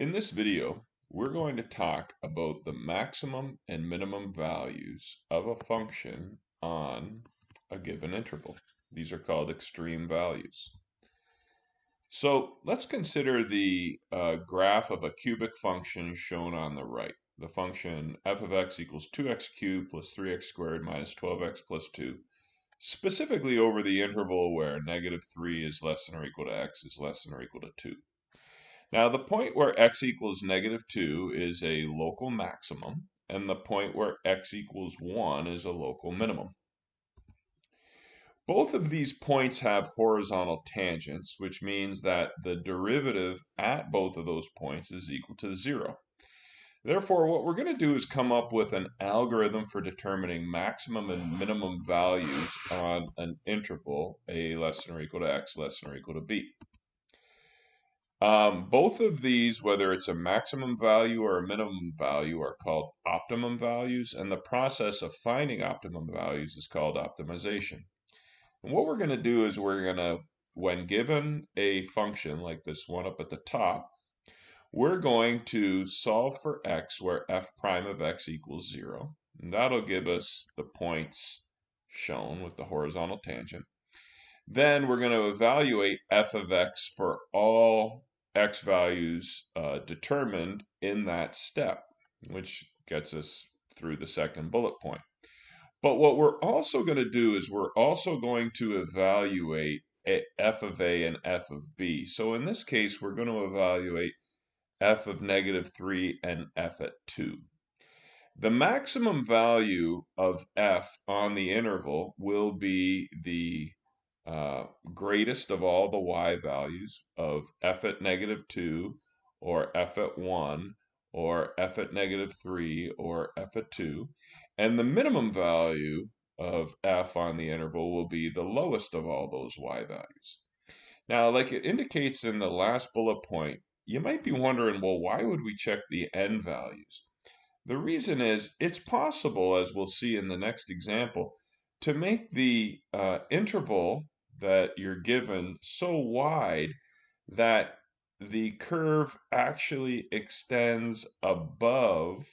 In this video, we're going to talk about the maximum and minimum values of a function on a given interval. These are called extreme values. So let's consider the graph of a cubic function shown on the right. The function f of x equals 2x cubed plus 3x squared minus 12x plus 2, specifically over the interval where -3 is less than or equal to x is less than or equal to 2. Now, the point where x equals -2 is a local maximum, and the point where x equals 1 is a local minimum. Both of these points have horizontal tangents, which means that the derivative at both of those points is equal to 0. Therefore, what we're going to do is come up with an algorithm for determining maximum and minimum values on an interval, a less than or equal to x, less than or equal to b. Both of these, whether it's a maximum value or a minimum value, are called optimum values, and the process of finding optimum values is called optimization. And what we're going to do is when given a function like this one up at the top, we're going to solve for x where f prime of x equals 0. And that'll give us the points shown with the horizontal tangent. Then we're going to evaluate f of x for all x values determined in that step, which gets us through the second bullet point. But what we're also going to do is we're also going to evaluate f of a and f of b. So in this case, we're going to evaluate f of -3 and f at 2. The maximum value of f on the interval will be the greatest of all the y values of f at -2 or f at 1 or f at -3 or f at 2, and the minimum value of f on the interval will be the lowest of all those y values. Now, like it indicates in the last bullet point, you might be wondering, well, why would we check the n values? The reason is it's possible, as we'll see in the next example, to make the interval that you're given so wide that the curve actually extends above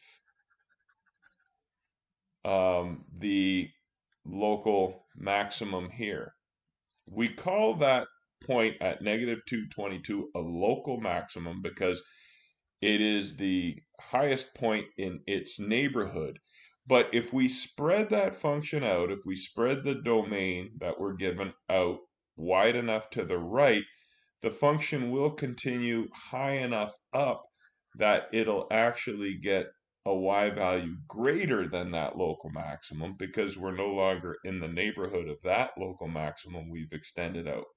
the local maximum here. We call that point at -222 a local maximum because it is the highest point in its neighborhood. But if we spread that function out, if we spread the domain that we're given out wide enough to the right, the function will continue high enough up that it'll actually get a y value greater than that local maximum because we're no longer in the neighborhood of that local maximum we've extended out.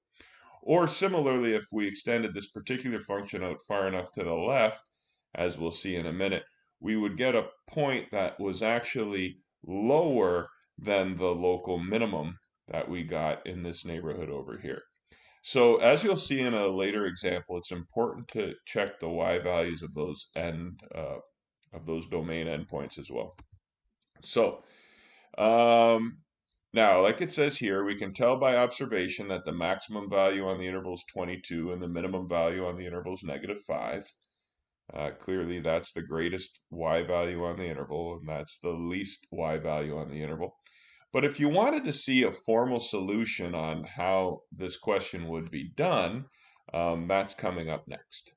Or similarly, if we extended this particular function out far enough to the left, as we'll see in a minute, we would get a point that was actually lower than the local minimum that we got in this neighborhood over here. So as you'll see in a later example, it's important to check the y values of those domain endpoints as well. So now, like it says here, we can tell by observation that the maximum value on the interval is 22 and the minimum value on the interval is -5. Clearly, that's the greatest y value on the interval, and that's the least y value on the interval. But if you wanted to see a formal solution on how this question would be done, that's coming up next.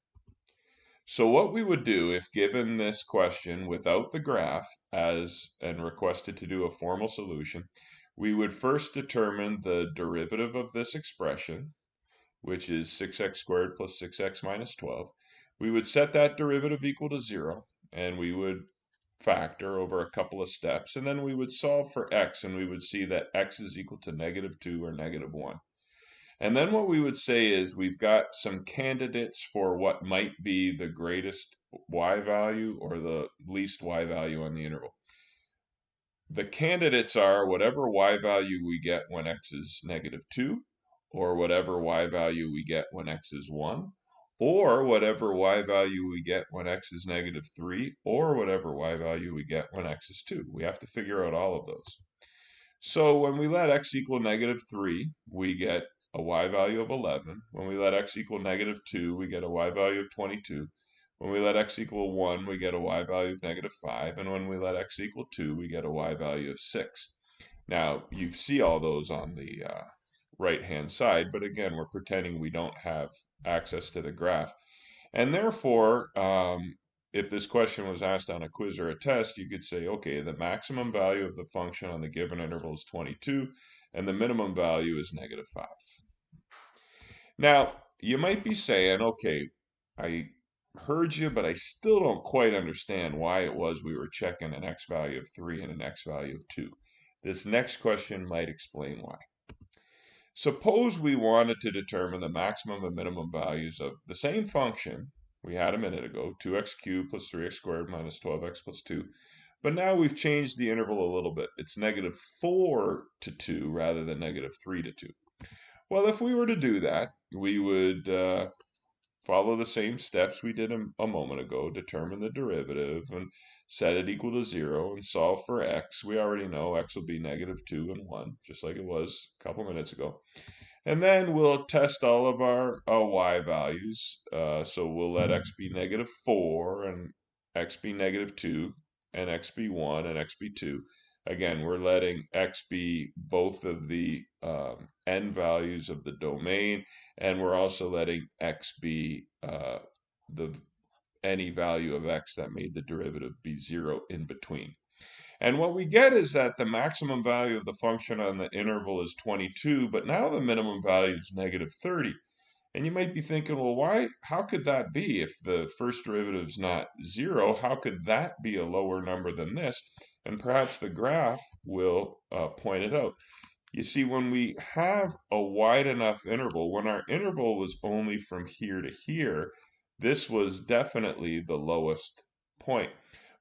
So what we would do if given this question without the graph and requested to do a formal solution, we would first determine the derivative of this expression, which is 6x squared plus 6x minus 12. We would set that derivative equal to 0, and we would factor over a couple of steps, and then we would solve for x, and we would see that x is equal to -2 or -1. And then what we would say is we've got some candidates for what might be the greatest y value or the least y value on the interval. The candidates are whatever y value we get when x is -2, or whatever y value we get when x is 1, or whatever y value we get when x is -3, or whatever y value we get when x is 2. We have to figure out all of those. So when we let x equal -3, we get a y value of 11. When we let x equal -2, we get a y value of 22. When we let x equal 1, we get a y value of -5, and when we let x equal 2, we get a y value of 6. Now, you see all those on the right-hand side, but again, we're pretending we don't have access to the graph. And therefore, if this question was asked on a quiz or a test, you could say, okay, the maximum value of the function on the given interval is 22, and the minimum value is -5. Now, you might be saying, okay, I heard you, but I still don't quite understand why it was we were checking an x value of 3 and an x value of 2. This next question might explain why. Suppose we wanted to determine the maximum and minimum values of the same function we had a minute ago, 2x cubed plus 3x squared minus 12x plus 2, but now we've changed the interval a little bit. It's -4 to 2 rather than -3 to 2. Well, if we were to do that, we would follow the same steps we did a moment ago, determine the derivative and set it equal to 0 and solve for x. We already know x will be -2 and 1, just like it was a couple minutes ago. And then we'll test all of our y values. So we'll let x be -4 and x be -2 and x be 1 and x be 2. Again, we're letting x be both of the n values of the domain, and we're also letting x be any value of x that made the derivative be 0 in between. And what we get is that the maximum value of the function on the interval is 22, but now the minimum value is -30. And you might be thinking, well, how could that be? If the first derivative is not 0, how could that be a lower number than this? And perhaps the graph will point it out. You see, when we have a wide enough interval, when our interval was only from here to here, this was definitely the lowest point.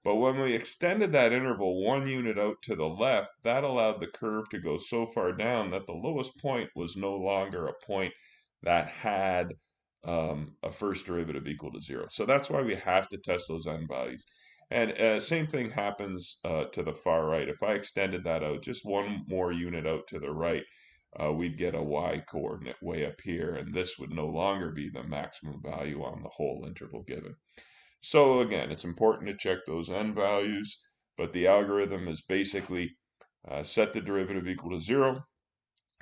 But when we extended that interval 1 unit out to the left, that allowed the curve to go so far down that the lowest point was no longer a point that had a first derivative equal to 0. So that's why we have to test those n values. And same thing happens to the far right. If I extended that out just 1 more unit out to the right, we'd get a y coordinate way up here, and this would no longer be the maximum value on the whole interval given. So again, it's important to check those n values, but the algorithm is basically set the derivative equal to 0,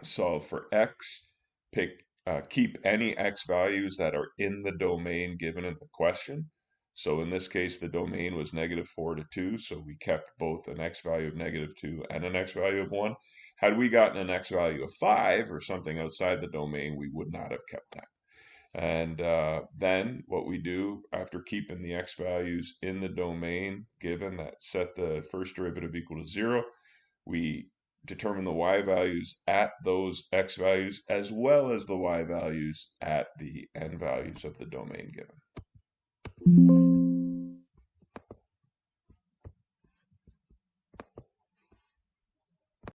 solve for x, keep any x values that are in the domain given in the question. So in this case, the domain was -4 to 2, so we kept both an x value of -2 and an x value of 1. Had we gotten an x value of 5 or something outside the domain, we would not have kept that. And then what we do after keeping the x values in the domain given that set the first derivative equal to 0, we determine the y values at those x values as well as the y values at the n values of the domain given.